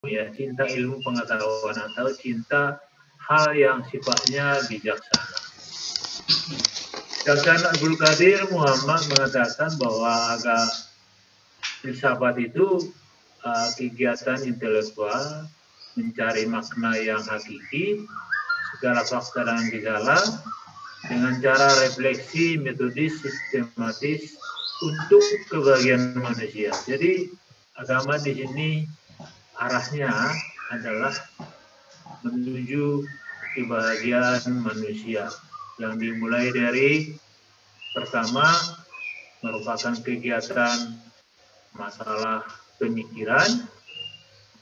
ya, cinta ilmu pengetahuan atau cinta hal yang sifatnya bijaksana. Sedangkan Abdul Qadir Muhammad mengatakan bahwa agak filsafat itu kegiatan intelektual mencari makna yang hakiki, segala fakta dan gejala dengan cara refleksi metodis sistematis untuk kebahagiaan manusia. Jadi agama di sini arahnya adalah menuju kebahagiaan manusia yang dimulai dari pertama merupakan kegiatan masalah pemikiran,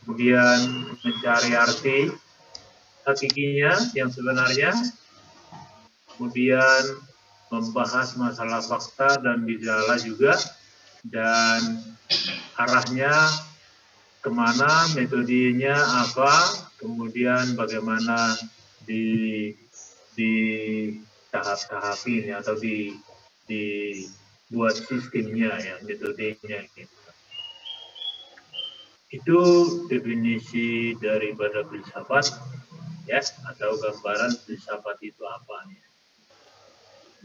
kemudian mencari arti hakikinya yang sebenarnya, kemudian membahas masalah fakta dan gejala juga, dan arahnya kemana, metodenya apa, kemudian bagaimana di tahap-tahapin atau dibuat sistemnya ya, metodenya gitu. Itu definisi daripada filsafat ya, atau gambaran filsafat itu apa ya.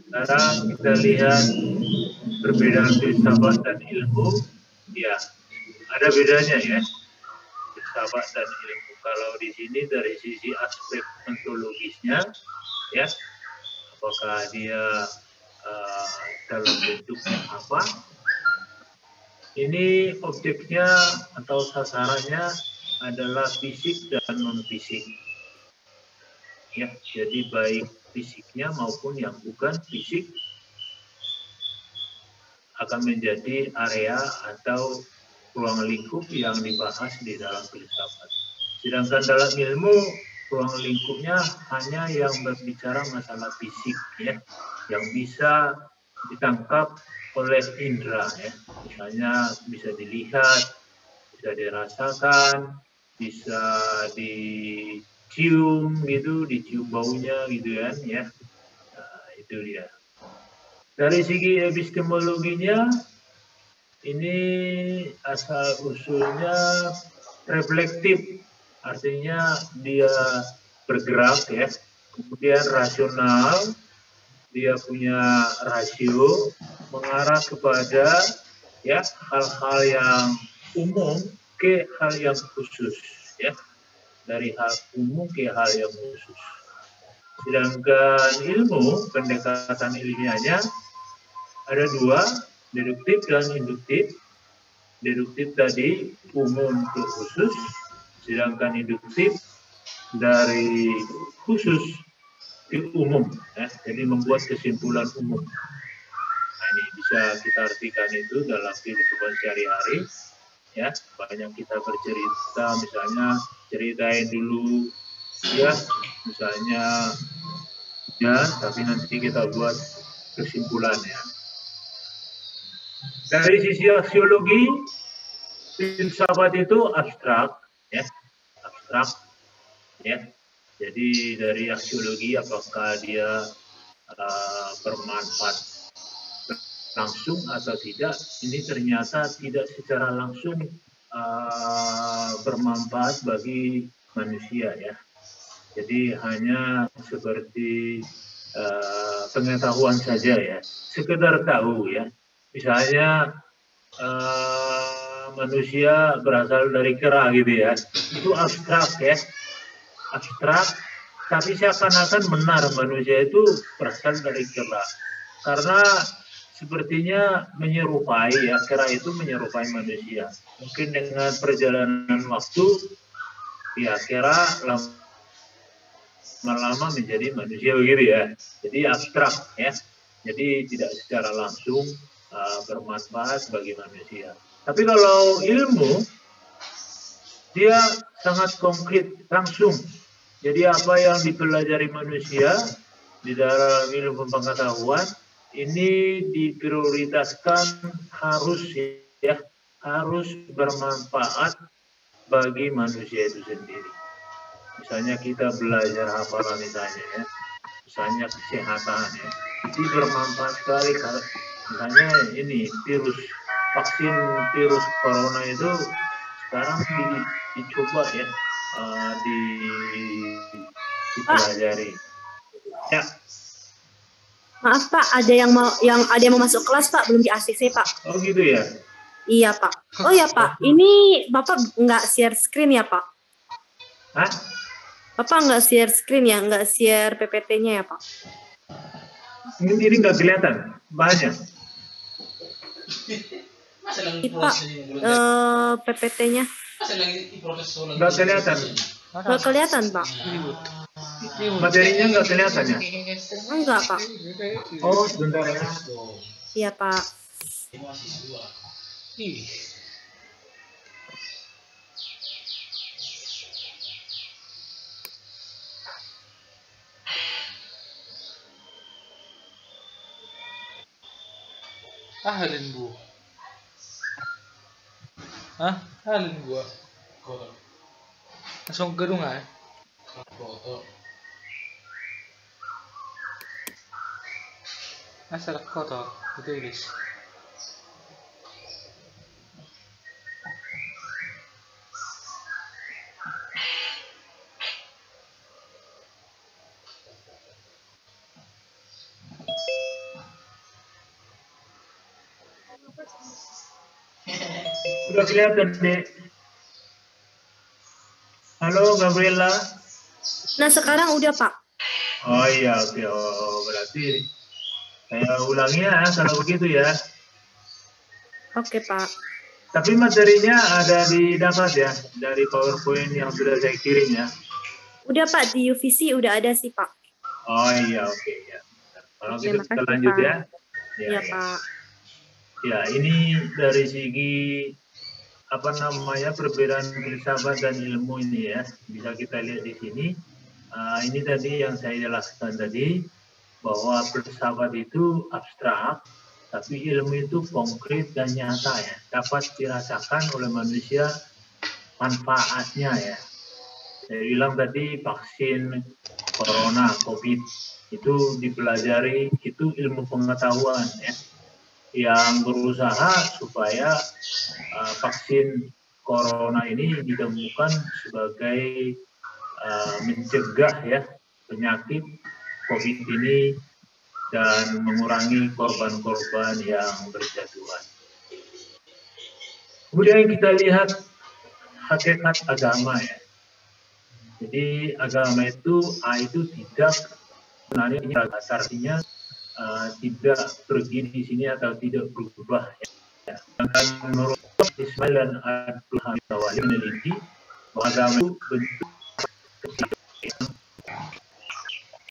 Sekarang kita lihat perbedaan filsafat dan ilmu. Ya, ada bedanya ya, filsafat dan ilmu. Kalau di sini dari sisi aspek ontologisnya, ya, apakah dia dalam bentuknya apa? Ini objeknya atau sasarannya adalah fisik dan non fisik. Ya, jadi baik fisiknya maupun yang bukan fisik akan menjadi area atau ruang lingkup yang dibahas di dalam filsafat. Sedangkan dalam ilmu, ruang lingkupnya hanya yang berbicara masalah fisik, ya, yang bisa ditangkap oleh indera, ya. Misalnya bisa dilihat, bisa dirasakan, bisa dicium gitu, dicium baunya gitu kan, ya. Nah, itu dia. Dari segi epistemologinya, ini asal usulnya reflektif, artinya dia bergerak ya, kemudian rasional, dia punya rasio, mengarah kepada ya hal-hal yang umum ke hal yang khusus ya, dari hal umum ke hal yang khusus. Sedangkan ilmu, pendekatan ilmiahnya ada dua, deduktif dan induktif. Deduktif tadi umum ke khusus, sedangkan induktif dari khusus ke umum, ya. Jadi membuat kesimpulan umum. Nah, ini bisa kita artikan itu dalam kehidupan sehari-hari, ya. Banyak kita bercerita, misalnya ceritain dulu, ya, misalnya, ya, tapi nanti kita buat kesimpulannya. Dari sisi aksiologi, filsafat itu abstrak, ya, abstrak, ya. Jadi dari aksiologi apakah dia bermanfaat langsung atau tidak, ini ternyata tidak secara langsung bermanfaat bagi manusia, ya. Jadi hanya seperti pengetahuan saja, ya, sekedar tahu, ya. Misalnya manusia berasal dari kera gitu ya, itu abstrak ya, abstrak, tapi seakan-akan benar manusia itu berasal dari kera, karena sepertinya menyerupai ya, kera itu menyerupai manusia. Mungkin dengan perjalanan waktu ya kera lama-lama menjadi manusia begitu ya, jadi abstrak ya, jadi tidak secara langsung bermanfaat bagi manusia. Tapi kalau ilmu, dia sangat konkret, langsung. Jadi apa yang dipelajari manusia di dalam ilmu pengetahuan, ini diprioritaskan harus ya, harus bermanfaat bagi manusia itu sendiri. Misalnya kita belajar hafalan misalnya ya, misalnya kesehatan ya, itu bermanfaat sekali kalau misalnya ini vaksin virus corona itu sekarang dicoba ya, dipelajari. Ya. Maaf Pak, ada yang mau masuk kelas Pak, belum di ACC Pak. Oh gitu ya? Iya Pak. Oh ya Pak, ini Bapak nggak share screen ya Pak? Hah? Bapak nggak share screen ya, nggak share PPT-nya ya Pak? Ini nggak kelihatan bahannya. Pak, PPT-nya nggak kelihatan. Nggak kelihatan Pak. Materinya nggak kelihatan ya? Enggak Pak. Oh sebentar ya. Iya Pak. Halin bu. Halin gua. Langsung ke gedung ya? Asal kotor, ditulis. Udah kelihatan nih. Halo Gabriela. Nah sekarang udah Pak. Oh iya, oke. Oh, berarti saya ulangi ya kalau begitu ya. Oke Pak. Tapi materinya ada didapat ya dari PowerPoint yang sudah saya kirim ya. Udah Pak, di UVC udah ada sih Pak. Oh iya, oke ya. Kalau Terima kita kasih, lanjut Pak. ya. Iya Pak. Ya, ini dari segi perbedaan filsafat dan ilmu ini ya, bisa kita lihat di sini. Ini tadi yang saya jelaskan tadi, bahwa filsafat itu abstrak, tapi ilmu itu konkret dan nyata ya, dapat dirasakan oleh manusia manfaatnya ya. Saya bilang tadi vaksin corona, COVID itu dipelajari, itu ilmu pengetahuan ya, yang berusaha supaya vaksin corona ini ditemukan sebagai mencegah ya penyakit COVID ini dan mengurangi korban-korban yang berjatuhan. Kemudian kita lihat hakikat agama ya. Jadi agama itu tidak sebenarnya artinya tidak pergi di sini atau tidak berubah ya. Dan menurut Ismail dan Abdul Hamid Tawali meneliti bahwa agama itu bentuk